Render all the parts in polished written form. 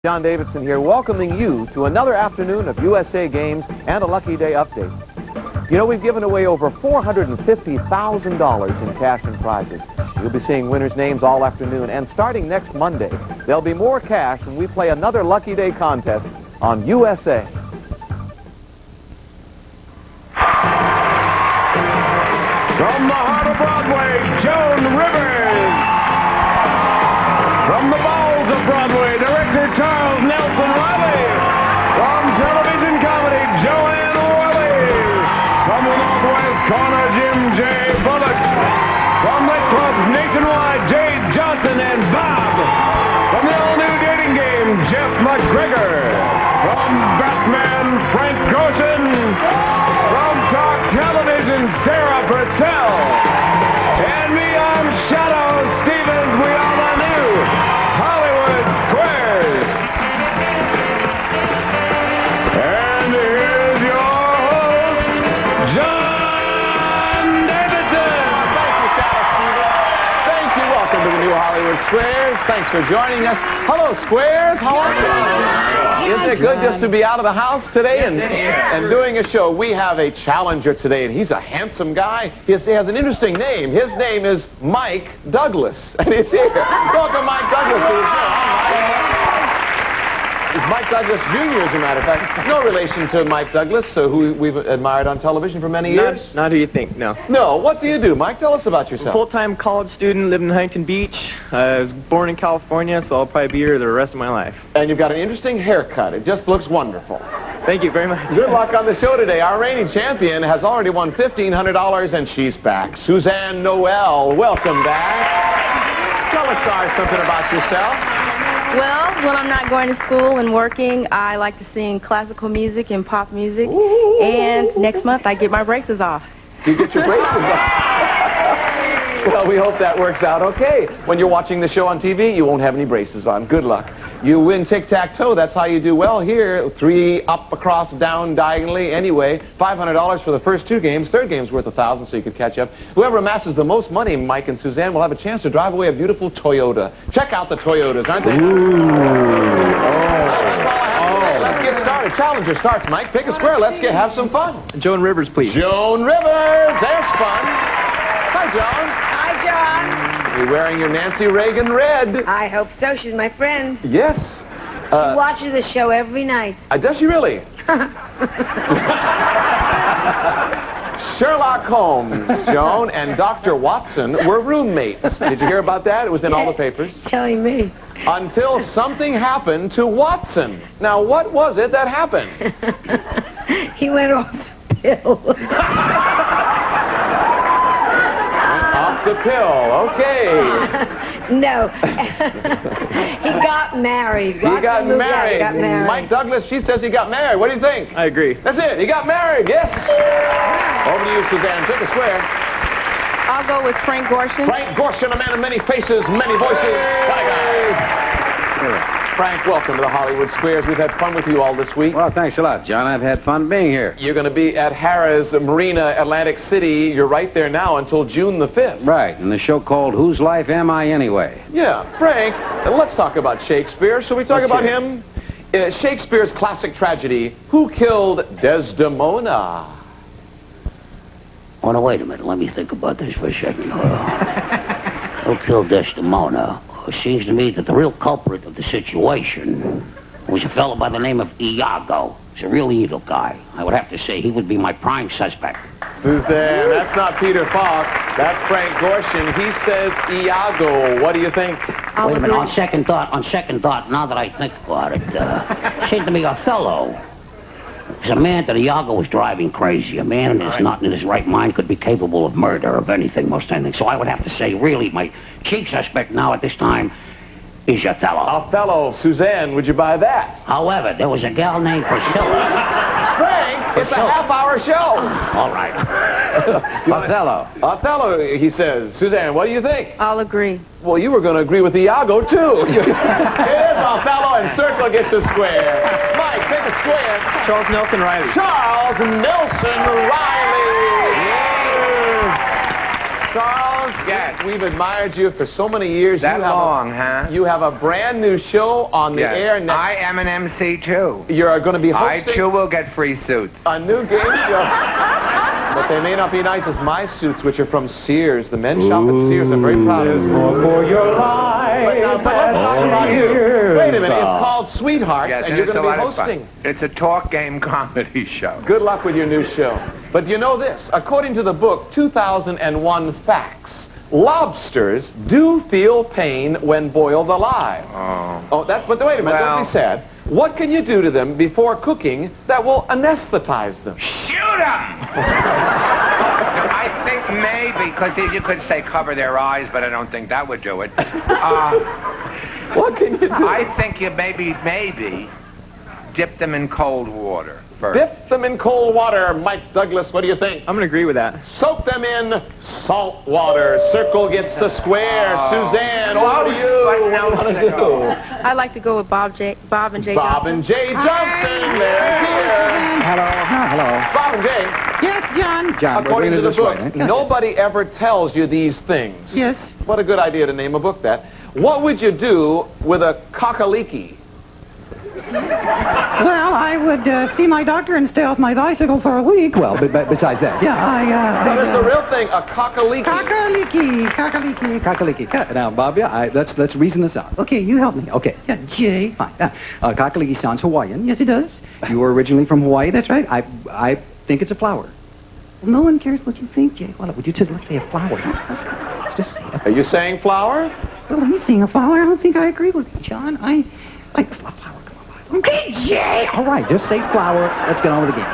John Davidson here, welcoming you to another afternoon of USA Games and a Lucky Day update. You know, we've given away over $450,000 in cash and prizes. You'll be seeing winners' names all afternoon, and starting next Monday, there'll be more cash when we play another Lucky Day contest on USA. From the heart of Broadway, Joan Rivers. From the bowels of Broadway, director Charles Nelson Riley. From television comedy, Joanne Worley. From the Northwest corner, Jim J. Bullock. From the clubs nationwide, Jade Johnson and Bob. From the all-new dating game, Jeff McGregor. From Batman, Frank Gorshin. From Talk Television, Sarah Purcell. And me on Shadow Stevens, we all knew Hollywood Squares. And here's your host, John Davidson. Thank you, Shadow Stevens. Thank you. Welcome to the new Hollywood Squares. Thanks for joining us. Hello, Squares. How are you? Isn't it good just to be out of the house today and doing a show? We have a challenger today, and he's a handsome guy. He has an interesting name. His name is Mike Douglas, and he's here. Welcome, Mike Douglas, to the show. He's Mike Douglas Jr., as a matter of fact. No relation to Mike Douglas, who we've admired on television for many years. Not who you think, no. No. What do you do, Mike? Tell us about yourself. Full-time college student, lived in Huntington Beach. I was born in California, so I'll probably be here the rest of my life. And you've got an interesting haircut. It just looks wonderful. Thank you very much. Good luck on the show today. Our reigning champion has already won $1,500, and she's back. Suzanne Noel, welcome back. Tell us something about yourself. Well, when I'm not going to school and working, I like to sing classical music and pop music. Ooh. And next month, I get my braces off. You get your braces off. Well, we hope that works out okay. When you're watching the show on TV, you won't have any braces on. Good luck. You win tic-tac-toe. That's how you do well here. 3 up, across, down, diagonally. Anyway, $500 for the first 2 games. Third game's worth $1,000, so you could catch up. Whoever amasses the most money, Mike and Suzanne, will have a chance to drive away a beautiful Toyota. Check out the Toyotas, aren't they? Ooh. That's all I have to say. Let's get started. Challenger starts, Mike. Pick a square. Let's have some fun. Joan Rivers, please. Joan Rivers. There's fun. Hi, Joan. Hi, John. You're wearing your Nancy Reagan red. I hope so. She's my friend. Yes. She watches the show every night. Does she really? Sherlock Holmes, Joan, and Dr. Watson were roommates. Did you hear about that? It was in all the papers. Telling me. Until something happened to Watson. Now, what was it that happened? He went off the pill. Off the pill, okay. No. He got married. He got married. He got married. Mike Douglas, she says he got married. What do you think? I agree. That's it. He got married. Yes. Over to you, Suzanne. Pick a square. I'll go with Frank Gorshin. Frank Gorshin, a man of many faces, many voices. What a guy. Frank, welcome to the Hollywood Squares. We've had fun with you all this week. Well, thanks a lot, John. I've had fun being here. You're going to be at Harrah's Marina, Atlantic City. You're right there now until June the 5th. Right, and the show called Whose Life Am I Anyway? Yeah. Frank, let's talk about Shakespeare. Shall we talk about him? Shakespeare's classic tragedy, Who Killed Desdemona? Oh, no, wait a minute. Let me think about this for a second. Who killed Desdemona? It seems to me that the real culprit of the situation was a fellow by the name of Iago. He's a real evil guy. I would have to say he would be my prime suspect. Suzanne, that's not Peter Falk. That's Frank Gorshin. He says Iago. What do you think? Wait a minute. On second thought, now that I think about it, seemed to me Othello. He's a man that Iago was driving crazy. A man who's not in his right mind could be capable of murder, of anything, most anything. So I would have to say, really, my chief suspect now at this time is Othello. Othello. Suzanne, would you buy that? However, there was a gal named Priscilla. Frank, it's a half-hour show. All right. Othello. Othello, he says. Suzanne, what do you think? I'll agree. Well, you were going to agree with Iago, too. Here's Othello, and Circle gets a square. Mike, pick a square. Charles Nelson Riley. Charles Nelson Riley. Charles? Yes, we've admired you for so many years. That long, huh? You have a brand new show on the air next. I am an MC, too. You're going to be I, hosting too, will get free suits. a new game show. But they may not be nice as my suits, which are from Sears. The men's shop at Sears. I'm very proud of. More for your life. But let's talk about you. Wait a minute. It's called Sweethearts, Yes, and you're it's going a to be lot of fun. hosting. It's a talk game comedy show. Good luck with your new show. But you know this. According to the book, 2001 Facts, lobsters do feel pain when boiled alive. Oh. But wait a minute. Don't be sad. What can you do to them before cooking that will anesthetize them? Shoot them! I think maybe, because you could say cover their eyes, but I don't think that would do it. What can you do? I think you maybe dip them in cold water first. Dip them in cold water. Mike Douglas, what do you think? I'm going to agree with that. Soak them in salt water. Circle gets the square. Suzanne, what do you want to do? I like to go with Bob and Jay Bob Johnson. and Jay Johnson, they're here. Hello. Bob and Jay, Yes, John. John, according to the book, nobody ever tells you these things. Yes. What a good idea to name a book that. What would you do with a cockaliki? Well, I would see my doctor and stay off my bicycle for a week. Well, besides that. Yeah, But it's a real thing, a cockaliki. Cockaliki. Now, Bob, let's reason this out. Okay, you help me. Okay. Yeah, Jay. Fine. Kakaliki sounds Hawaiian. Yes, it does. You were originally from Hawaii. That's right. I think it's a flower. Well, no one cares what you think, Jay. Well, would you just let's say a flower? Let's just say Are you saying flower? Well, let me sing a flower. I don't think I agree with you, John. I like flower. Come on. Okay, Jay. all right, just say flower. Let's get on with the game.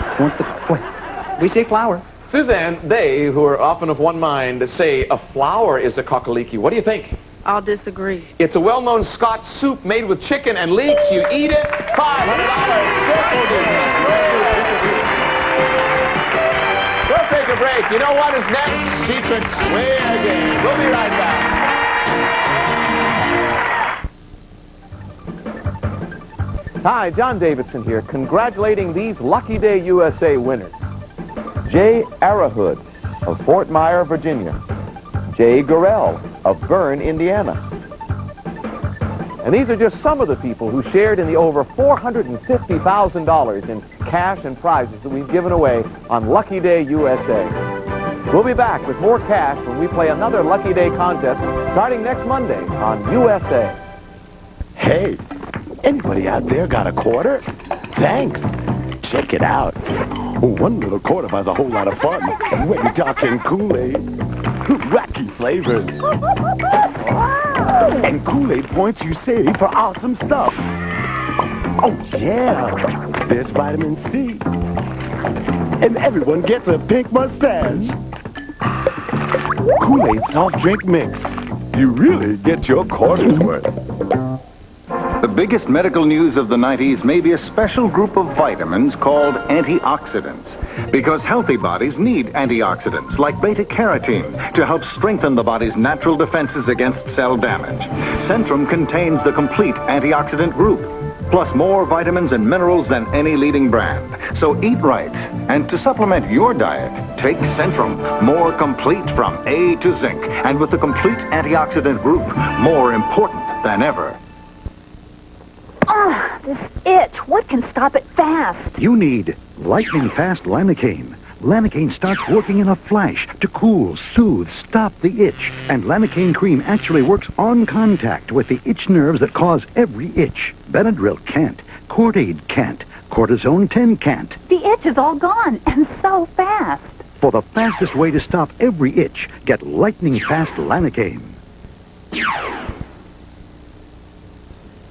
Go ahead. We say flower. Suzanne, they, who are often of one mind, say a flower is a cockaliki. What do you think? I'll disagree. It's a well-known Scotch soup made with chicken and leeks. You eat it, $500. We'll take a break. You know what is next? Secret Square Game. We'll be right back. Hi, John Davidson here, congratulating these Lucky Day USA winners. Jay Arahood of Fort Myer, Virginia. Jay Gorell of Bern, Indiana. And these are just some of the people who shared in the over $450,000 in cash and prizes that we've given away on Lucky Day USA. We'll be back with more cash when we play another Lucky Day contest starting next Monday on USA. Hey, anybody out there got a quarter? Thanks. Check it out. One little quarter buys a whole lot of fun when you're talking Kool-Aid. Wacky flavors. And Kool-Aid points you save for awesome stuff. Oh, yeah. There's vitamin C. And everyone gets a pink mustache. Kool-Aid soft drink mix. You really get your quarter's worth. The biggest medical news of the 90s may be a special group of vitamins called antioxidants. Because healthy bodies need antioxidants like beta-carotene to help strengthen the body's natural defenses against cell damage. Centrum contains the complete antioxidant group, plus more vitamins and minerals than any leading brand. So eat right. And to supplement your diet, take Centrum, more complete from A to zinc. And with the complete antioxidant group, more important than ever. Ah, this itch. What can stop it fast? You need lightning fast Lanacaine. Lanacaine starts working in a flash to cool, soothe, stop the itch. And Lanacaine cream actually works on contact with the itch nerves that cause every itch. Benadryl can't. Cordaid can't. Cortisone 10 can't. The itch is all gone, and so fast. For the fastest way to stop every itch, get lightning fast Lanacaine.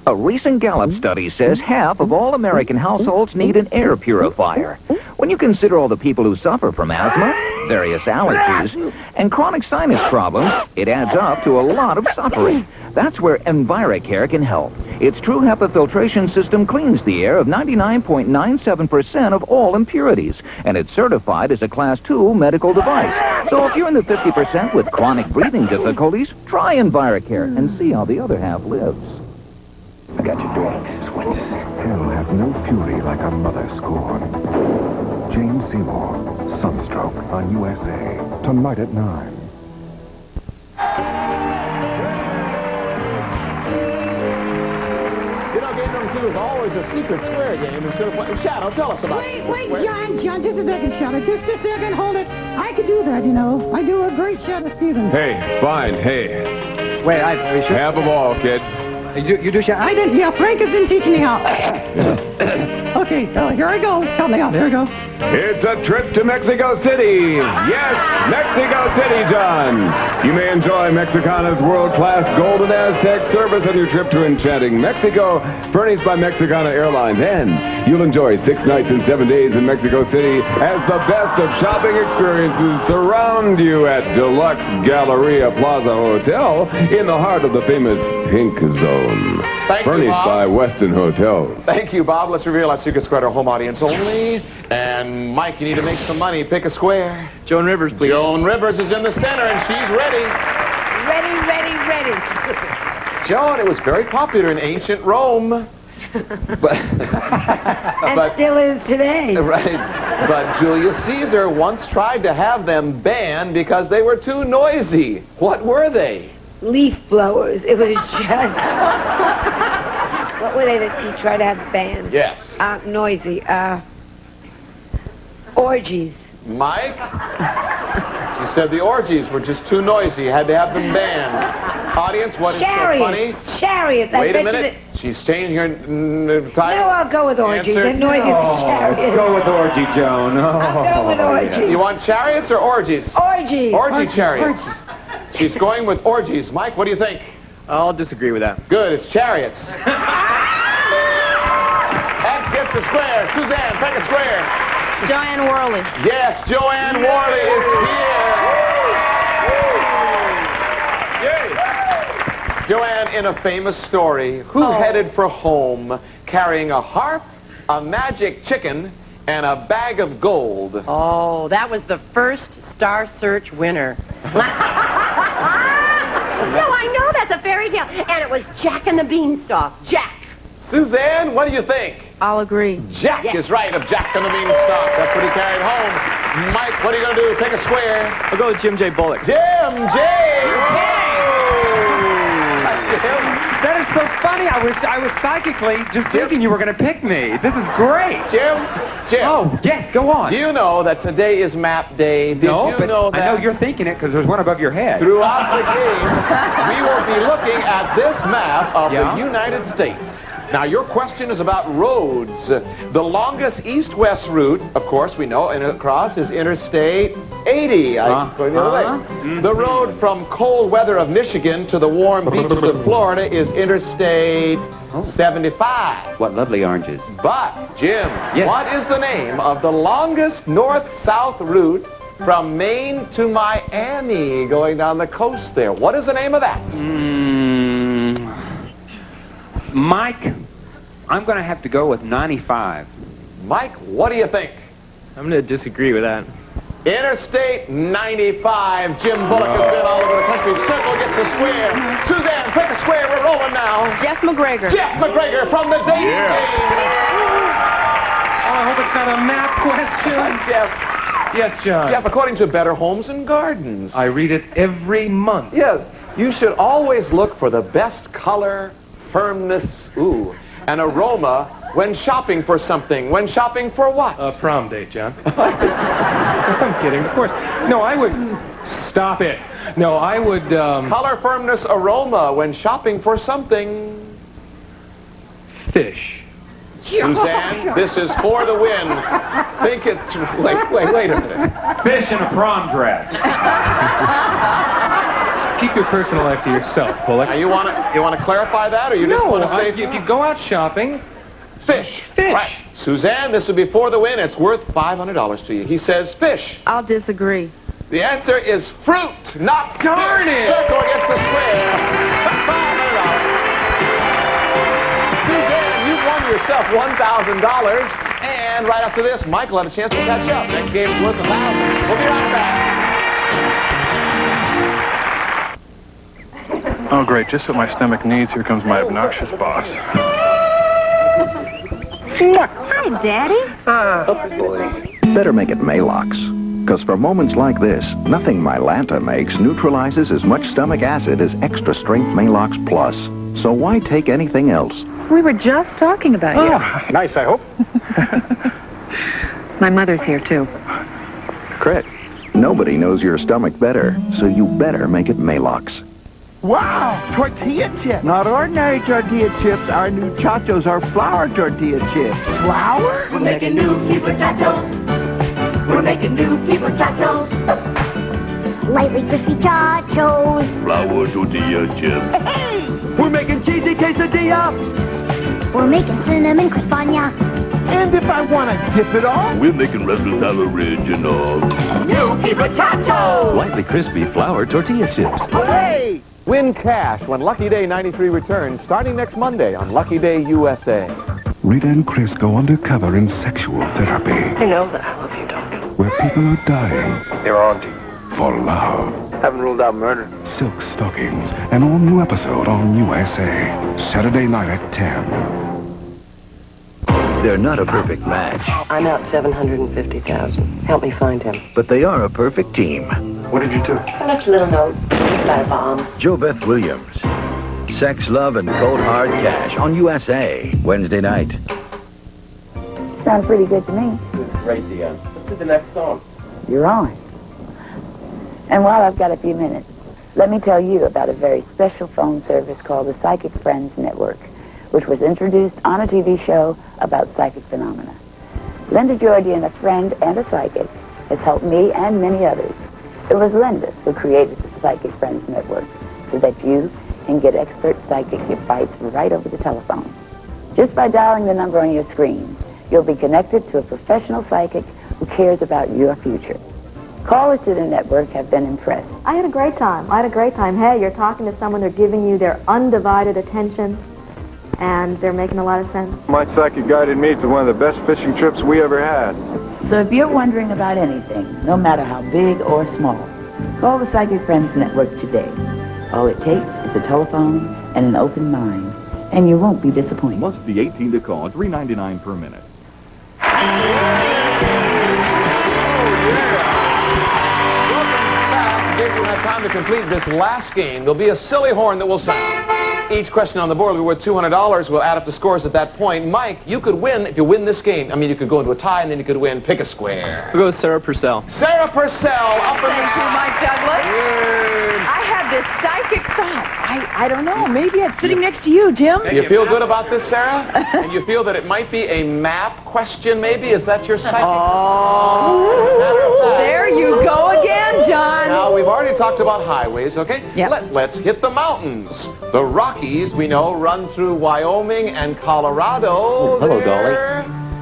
A recent Gallup study says half of all American households need an air purifier. When you consider all the people who suffer from asthma, various allergies, and chronic sinus problems, it adds up to a lot of suffering. That's where EnviroCare can help. Its true HEPA filtration system cleans the air of 99.97% of all impurities, and it's certified as a Class 2 medical device. So if you're in the 50% with chronic breathing difficulties, try EnviroCare and see how the other half lives. I got your drinks. Hell has no fury like a mother scorn. James Seymour, Sunstroke on USA. Tonight at 9. it was always a secret square game instead of playing. Shadow, tell us about it. Wait, John, just a second, Shadow. Just a second, hold it. I could do that, you know. I do a great Shadow Stevens. Hey, fine, hey. Wait, are you sure? Have them all, kid. You do Shadow? I didn't. Yeah, Frank has been teaching me how. Okay, here I go. Help me out. There we go. It's a trip to Mexico City. Yes, Mexico City, John. You may enjoy Mexicana's world-class Golden Aztec service on your trip to enchanting Mexico, furnished by Mexicana Airlines. And you'll enjoy 6 nights and 7 days in Mexico City as the best of shopping experiences surround you at Deluxe Galleria Plaza Hotel in the heart of the famous Pink Zone. Thank you, furnished Bob. by Westin Hotels. Thank you, Bob. Let's reveal our secret square to our home audience only. And Mike, you need to make some money. Pick a square. Joan Rivers, please. Joan Rivers is in the center, and she's ready. Ready. Joan, it was very popular in ancient Rome. And still is today. Right. But Julius Caesar once tried to have them banned because they were too noisy. What were they? Leaf blowers. It was just... What were they that he tried to have banned? Yes. Noisy. Orgies. Mike? She said the orgies were just too noisy. Had to have them banned. Audience, what is so funny? Chariots. Wait a minute. She's changing her title. No, I'll go with orgies. Answer? They're noisy chariots. Go with orgy, Joan. I'll go with orgies. You want chariots or orgies? Orgies. Orgy chariots. She's going with orgies. Mike, what do you think? I'll disagree with that. Good, it's chariots. Let's get the square. Suzanne, pick a square. Joanne Worley. Yes, Joanne Worley is here. Joanne, in a famous story, who headed for home carrying a harp, a magic chicken, and a bag of gold? Oh, that was the first Star Search winner. No, I know that's a fairy tale. And it was Jack and the Beanstalk. Jack. Suzanne, what do you think? I'll agree. Jack is right of Jack and the Beanstalk. That's what he carried home. Mike, what are you going to do? Pick a square. I'll go with Jim J. Bullock. Jim J. That is so funny. I was psychically just thinking you were going to pick me. This is great. Jim. Oh, yes, go on. Do you know that today is map day? Did No, you but know that? I know you're thinking it because there's one above your head. Throughout the game, we will be looking at this map of the United States. Now, your question is about roads. The longest east-west route, of course, we know, and across is Interstate 80. Going the other way. The road from cold weather of Michigan to the warm beaches of Florida is Interstate 75. What lovely oranges. But, Jim, what is the name of the longest north-south route from Maine to Miami going down the coast there? What is the name of that? Mike, I'm going to have to go with 95. Mike, what do you think? I'm going to disagree with that. Interstate 95. Jim Bullock has been all over the country. Circle gets a square. Suzanne, pick a square. We're rolling now. Jeff McGregor. Jeff McGregor from the Dating Game. Oh, I hope it's not a map question. Jeff. Yes, John. Jeff, according to Better Homes and Gardens. I read it every month. Yes, you should always look for the best color, firmness, and aroma when shopping for something. When shopping for what? A prom date, John. I'm kidding, of course. No, I would... Stop it. No, I would... Color, firmness, aroma when shopping for something. Fish. Suzanne, this is for the win. Think it's... Wait a minute. Fish in a prom dress. Keep your personal life to yourself, Bullock. Now, you want to clarify that, or you just want to say... if you go out shopping... Fish. Fish. Right. Suzanne, this would be for the win. It's worth $500 to you. He says fish. I'll disagree. The answer is fruit, not darn fish. it! Circle against the square. $500. Suzanne, you won yourself $1,000. And right after this, Michael had a chance to catch up. Next game is worth $1,000. We'll be right back. Oh, great. Just what my stomach needs. Here comes my obnoxious boss. Hi, Daddy. Oh, boy. Better make it Maalox. Because for moments like this, nothing Mylanta makes neutralizes as much stomach acid as extra strength Maalox Plus. So why take anything else? We were just talking about you. Oh, nice, I hope. My mother's here, too. Crit, nobody knows your stomach better, so you better make it Maalox. Wow, tortilla chips. Not ordinary tortilla chips. Our new chachos are flour tortilla chips. Flour? We're making new people chachos. We're making new people chachos. Lightly crispy chachos. Flour tortilla chips. Hey! We're making cheesy quesadilla. We're making cinnamon crispaña. And if I want to dip it off, We're making Resident Original. New people chachos. Lightly crispy flour tortilla chips. hey! Win cash when Lucky Day 93 returns starting next Monday on Lucky Day USA. Rita and Chris go undercover in sexual therapy. I know that I love you, Doc. Where people are dying. They're on to you. For love. Haven't ruled out murder. Silk Stockings. An all-new episode on USA. Saturday night at 10. They're not a perfect match, I'm out $750,000. Help me find him. but they are a perfect team. What did you do? I left a little note. He's got a bomb. Jo Beth Williams. Sex, Love, and Cold Hard Cash on USA. Wednesday night. Sounds pretty good to me. Great, Dion. Let's do the next song. You're on. And while I've got a few minutes, let me tell you about a very special phone service called the Psychic Friends Network, which was introduced on a TV show about psychic phenomena. Linda Jordan, a friend and a psychic, has helped me and many others. It was Linda who created the Psychic Friends Network so that you can get expert psychic advice right over the telephone. Just by dialing the number on your screen, you'll be connected to a professional psychic who cares about your future. Callers to the network have been impressed. I had a great time. Hey, you're talking to someone, they're giving you their undivided attention, and they're making a lot of sense. My psychic guided me to one of the best fishing trips we ever had. So if you're wondering about anything, no matter how big or small, call the Psychic Friends Network today. All it takes is a telephone and an open mind, and you won't be disappointed. Must be 18 to call, $3.99 per minute. If you have time to complete this last game, there'll be a silly horn that will sound. Each question on the board will be worth $200. We'll add up the scores at that point. Mike, you could win if you win this game. I mean, you could go into a tie, and then you could win. Pick a square. We'll go with Sarah Purcell. Sarah Purcell, up in the Thank you, Mike Douglas. I have this psychic thought. I don't know. Maybe it's sitting next to you, Jim. You feel good about this, Sarah? And you feel that it might be a map question, maybe? Is that your psychic? Oh, there you go again, John. Now, we've already talked about highways, okay? Yep. Let's hit the mountains. The Rockies, we know, run through Wyoming and Colorado. Hello, Dolly.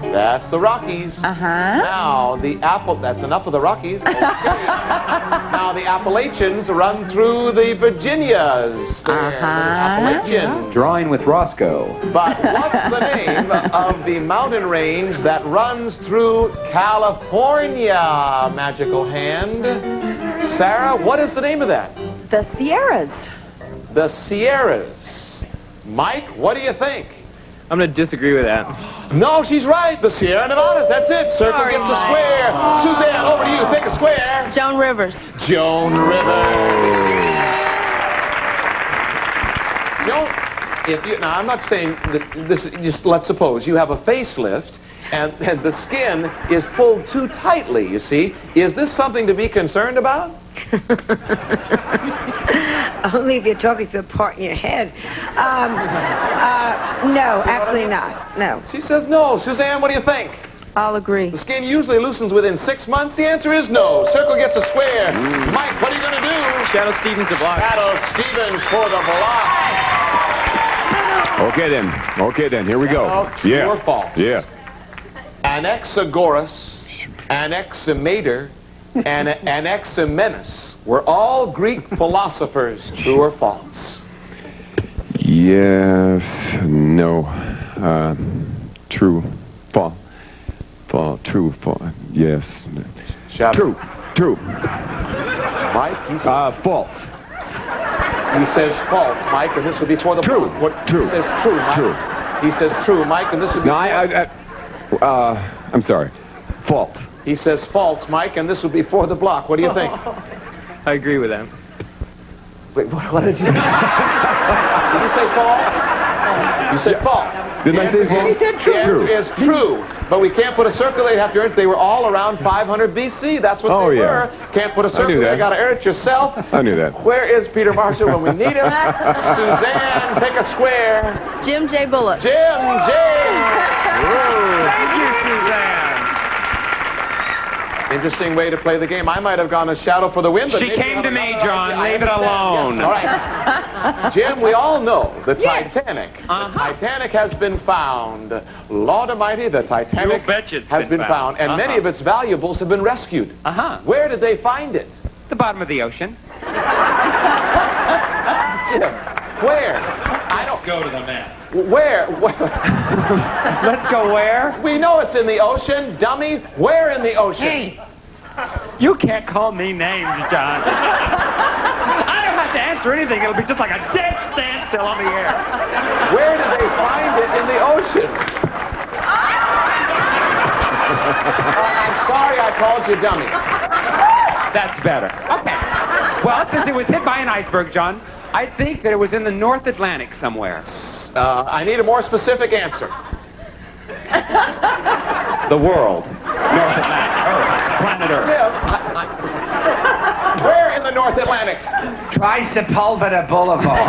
That's the Rockies. Now, that's enough of the Rockies. Okay. Now, the Appalachians run through the Virginias. Appalachians. Drawing with Roscoe. But what's the name of the mountain range that runs through California, magical hand? Sarah, what is the name of that? The Sierras. The Sierras. Mike, what do you think? I'm going to disagree with that. No, she's right. The Sierra Nevadas. That's it. Circle gets a square. Suzanne, over to you. Pick a square. Joan Rivers. Joan Rivers. Joan, now I'm not saying that this. Just let's suppose you have a facelift. And the skin is pulled too tightly, you see. Is this something to be concerned about? Only if you're talking to the part in your head. No, absolutely not. No. She says no. Suzanne, what do you think? I'll agree. The skin usually loosens within 6 months. The answer is no. Circle gets a square. Mike, what are you going to do? Shadow Stevens the block. Shadow Stevens for the block. Okay then. Here we go. True or false? Yeah. Anaxagoras, Anaximander, and Anaximenes were all Greek philosophers. True or false? Yes. No. True. False. True. False. Yes. Shadow. True. Mike, false. He says false, Mike, and this would be for the true. What? True. He says true, Mike. True. He says true, Mike, and this would be. No, I'm sorry. False. He says false, Mike, and this would be for the block. What do you think? I agree with that. Wait, what did you? Did you say false? You said false. Didn't I say false? He said true. It is true. But we can't put a circle. They have to earn it. They were all around 500 BC. That's what they were. Can't put a circle. knew that. You got to earn it yourself. I knew that. Where is Peter Marshall when we need him? Suzanne, pick a square. Jim J. Bullock. Jim J. Thank you, Suzanne. Interesting way to play the game. I might have gone a shadow for the win, but She maybe came to me, John. I Leave it understand. alone. Yes. All right. Jim, we all know the Titanic. The Titanic has been found. Lord Almighty, the Titanic has been found. And many of its valuables have been rescued. Where did they find it? The bottom of the ocean. Jim, where? Let's go to the map. Where? Let's go where? We know it's in the ocean, dummy. Where in the ocean? Hey, you can't call me names, John. I don't have to answer anything. It'll be just like a dead standstill on the air. Where did they find it in the ocean? I'm sorry I called you dummy. That's better. Okay. Well, since it was hit by an iceberg, John, I think that it was in the North Atlantic somewhere. I need a more specific answer. The world. North Atlantic. Earth. Planet Earth. Where in the North Atlantic? Try Sepulveda Boulevard.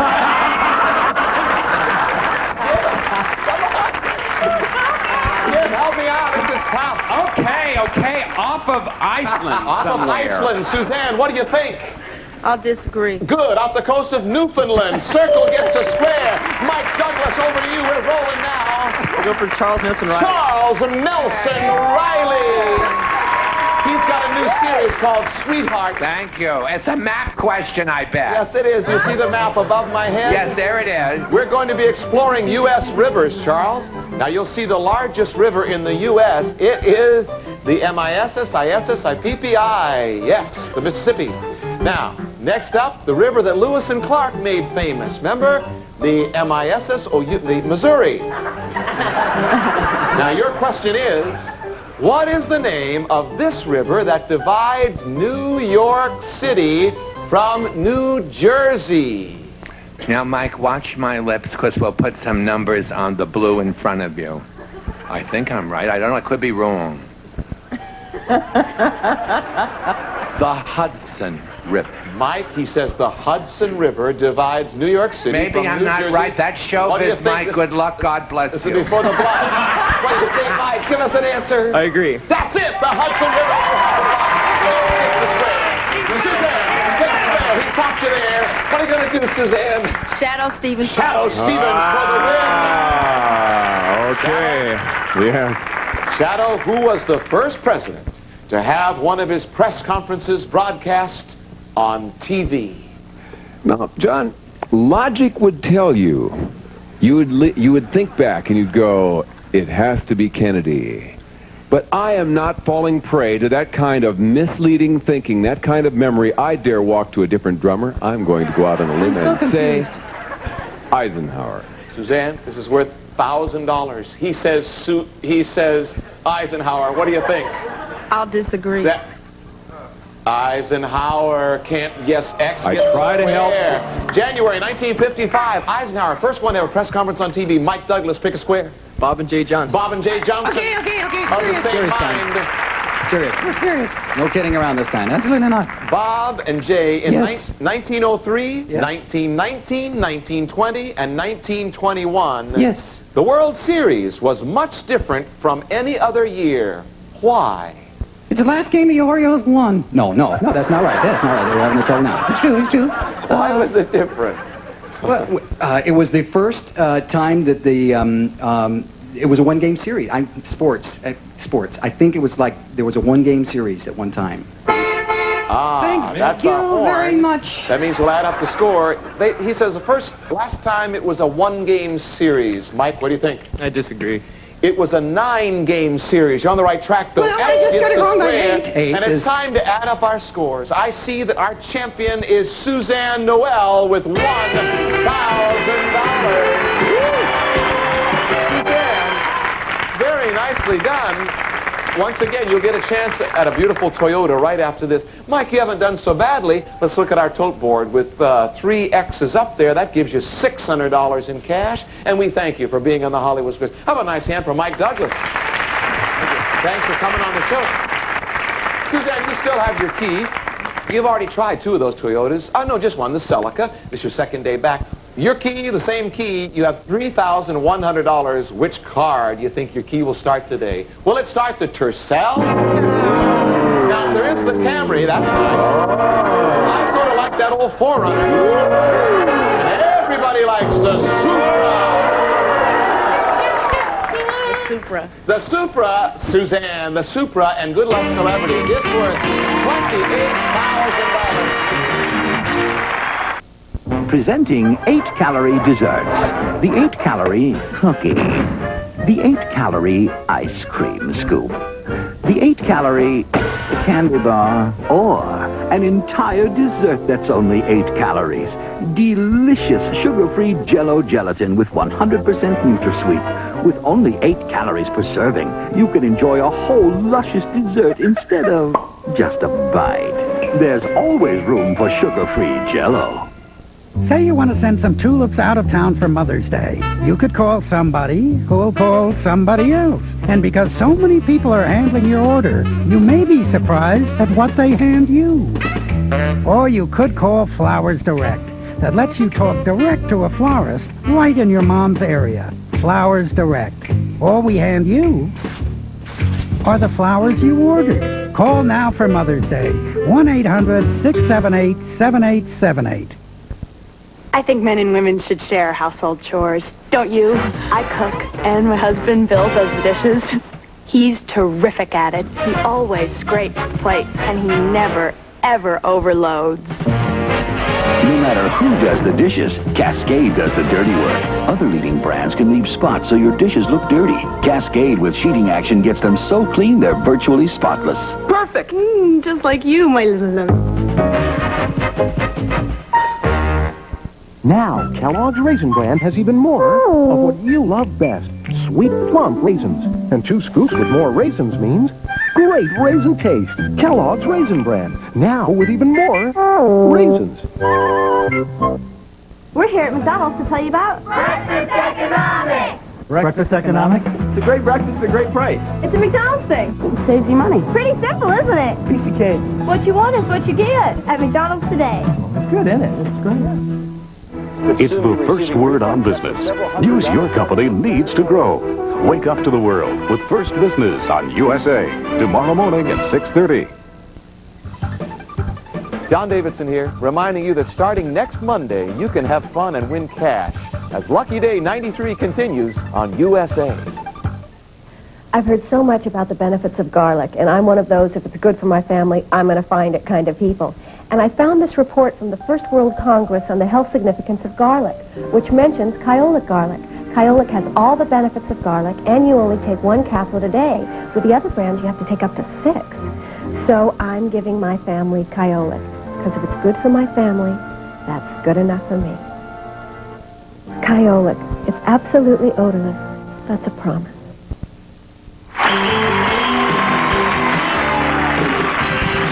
Jim, help me out. This is tough. Okay. Off of Iceland Off of somewhere. Iceland. Suzanne, what do you think? I'll disagree. Good. Off the coast of Newfoundland. Circle gets a square. Mike Douglas, over to you. We're rolling now. We'll go for Charles Nelson Riley. Charles Nelson Riley. He's got a new series called Sweetheart. Thank you. It's a map question, I bet. Yes, it is. You see the map above my head? Yes, there it is. We're going to be exploring U.S. rivers, Charles. Now, you'll see the largest river in the U.S. It is the MISSISSIPPI. Yes, the Mississippi. Now, next up, the river that Lewis and Clark made famous. Remember? The MISSISSOU, the Missouri. Now, your question is, what is the name of this river that divides New York City from New Jersey? Now, Mike, watch my lips, because we'll put some numbers on the blue in front of you. I think I'm right. I don't know. I could be wrong. The Hudson River. Mike, he says the Hudson River divides New York City Maybe from I'm New not Jersey. right. That's showbiz, Mike. Good luck. God bless This you. is before the blood. What do you think, Mike? Give us an answer. I agree. That's it. The Hudson River. Suzanne, take the square. He talked you there. What are you going to do, Suzanne? Shadow Stevens. Shadow Stevens for the win. Okay. Yeah. Shadow, who was the first president to have one of his press conferences broadcast on TV? Now, John, logic would tell you, you would think back and you'd go, it has to be Kennedy. But I am not falling prey to that kind of misleading thinking, that kind of memory. I dare walk to a different drummer. I'm going to go out on a limb and say Eisenhower. Suzanne, this is worth $1,000. He says Eisenhower. What do you think? I'll disagree. Eisenhower can't guess X. I try to help. January 1955. Eisenhower, first one to have a press conference on TV. Mike Douglas, pick a square. Bob and Jay Johnson. Bob and Jay Johnson. Okay. Of the Serious. same Serious mind. Serious. We're serious. No kidding around this time. Absolutely not. Bob and Jay in Yes. 1903, Yes. 1919, 1920, and 1921. Yes. The World Series was much different from any other year. Why? It's the last game the Orioles won. No, that's not right. That's not right. They're having a trouble now. It's true. Why was it different? Well, it was the first time that it was a one-game series. Sports. I think it was like there was a one-game series at one time. Thank that's you our horn. very much. That means we'll add up the score. He says last time it was a one-game series. Mike, what do you think? I disagree. It was a 9-game series. You're on the right track, though. Well, I just got it wrong by 8. And it's time to add up our scores. I see that our champion is Suzanne Noel with $1,000. Suzanne, very nicely done. once again, you'll get a chance at a beautiful Toyota right after this. Mike, you haven't done so badly. Let's look at our tote board with 3 X's up there. That gives you $600 in cash, and we thank you for being on the Hollywood Squares. How about a nice hand for Mike Douglas? Thanks for coming on the show. Suzanne, you still have your key. You've already tried 2 of those Toyotas. Oh, no, just one, the Celica. This is your second day back. Your key, the same key, you have $3,100. Which car do you think your key will start today? Will it start the Tercel? Now, there is the Camry, that's fine. I sort of like that old 4Runner. Everybody likes the Supra. The Supra, Suzanne, the Supra, and good luck, celebrity. It's worth $28,000. Presenting 8-calorie desserts. The 8-calorie cookie. The 8-calorie ice cream scoop. The 8-calorie candy bar. Or an entire dessert that's only 8 calories. Delicious sugar-free Jell-O gelatin with 100% NutraSweet. With only 8 calories per serving, you can enjoy a whole luscious dessert instead of just a bite. There's always room for sugar-free Jell-O. Say you want to send some tulips out of town for Mother's Day. You could call somebody who'll call somebody else. And because so many people are handling your order, you may be surprised at what they hand you. Or you could call Flowers Direct. That lets you talk direct to a florist right in your mom's area. Flowers Direct. All we hand you are the flowers you ordered. Call now for Mother's Day. 1-800-678-7878. I think men and women should share household chores. Don't you? I cook, and my husband, Bill, does the dishes. He's terrific at it. He always scrapes the plate, and he never, ever overloads. No matter who does the dishes, Cascade does the dirty work. Other leading brands can leave spots so your dishes look dirty. Cascade with sheeting action gets them so clean they're virtually spotless. Perfect! Just like you, my little... Now, Kellogg's Raisin Bran has even more of what you love best. Sweet, plump raisins. And 2 scoops with more raisins means great raisin taste. Kellogg's Raisin Bran. Now with even more raisins. We're here at McDonald's to tell you about Breakfast Economics. Breakfast economics? It's a great breakfast at a great price. It's a McDonald's thing. It saves you money. Pretty simple, isn't it? Piece of cake. What you want is what you get at McDonald's today. It's good, isn't it? It's great. It's the first word on business. News your company needs to grow. Wake up to the world with First Business on USA. Tomorrow morning at 6:30. John Davidson here, reminding you that starting next Monday, you can have fun and win cash as Lucky Day 93 continues on USA. I've heard so much about the benefits of garlic, and I'm one of those, if it's good for my family, I'm going to find it kind of people. And I found this report from the First World Congress on the health significance of garlic, which mentions Kyolic garlic. Kyolic has all the benefits of garlic, and you only take 1 capsule a day. With the other brands, you have to take up to 6. So I'm giving my family Kyolic, because if it's good for my family, that's good enough for me. Kyolic. It's absolutely odorless. That's a promise.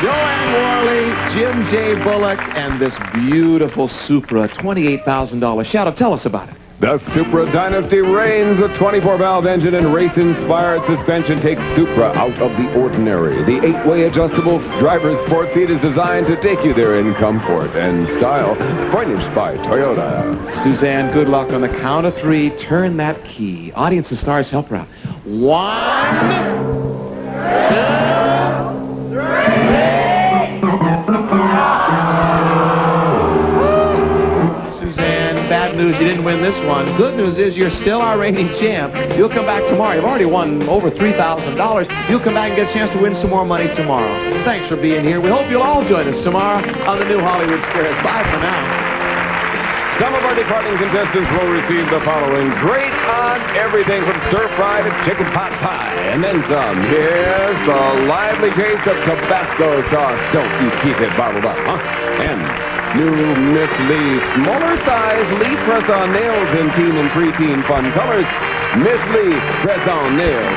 Joanne Worley, Jim J. Bullock, and this beautiful Supra, $28,000. Shadow, tell us about it. The Supra Dynasty reigns. The 24-valve engine and race-inspired suspension takes Supra out of the ordinary. The 8-way adjustable driver's sport seat is designed to take you there in comfort and style. Furnished by Toyota. Suzanne, good luck. On the count of 3, turn that key. Audience and stars, help her out. 1, 2, 3. Bad news, you didn't win this one. Good news is you're still our reigning champ. You'll come back tomorrow. You've already won over $3,000. You'll come back and get a chance to win some more money tomorrow. Thanks for being here. We hope you'll all join us tomorrow on the new Hollywood Squares. Bye for now. Some of our departing contestants will receive the following: great on everything from stir-fry to chicken pot pie, and then some. Here's the lively taste of Tabasco sauce. Don't you keep it bottled up, huh? And new Miss Lee smaller size Lee press-on nails in teen and preteen fun colors. Miss Lee press-on nails.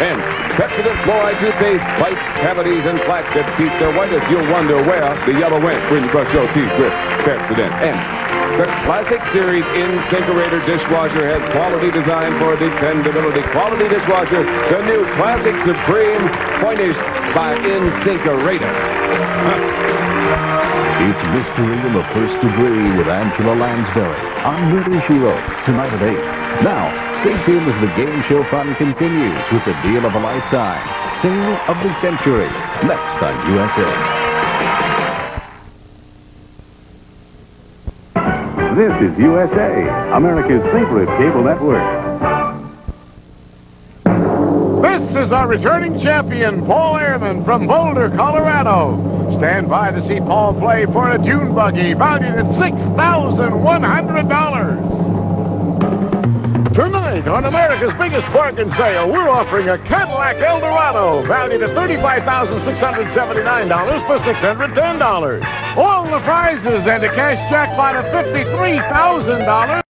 And Pepsodent Fluoride toothpaste fights cavities and plaques that keep their whitest. You'll wonder where the yellow went when you brush your teeth with Pepsodent. And the Classic Series InSinkerator dishwasher has quality design for dependability. Quality dishwasher, the new Classic Supreme, finished by InSinkerator. It's Mystery in the First Degree with Angela Lansbury on Murder, She Wrote, tonight at 8. Now, stay tuned as the game show fun continues with the deal of a lifetime, sale of the century, next on USA. This is USA, America's favorite cable network. This is our returning champion, Paul Airman from Boulder, Colorado. Stand by to see Paul play for a dune buggy valued at $6,100. Tonight, on America's biggest bargain sale, we're offering a Cadillac Eldorado valued at $35,679 for $610. All the prizes and a cash jackpot of $53,000.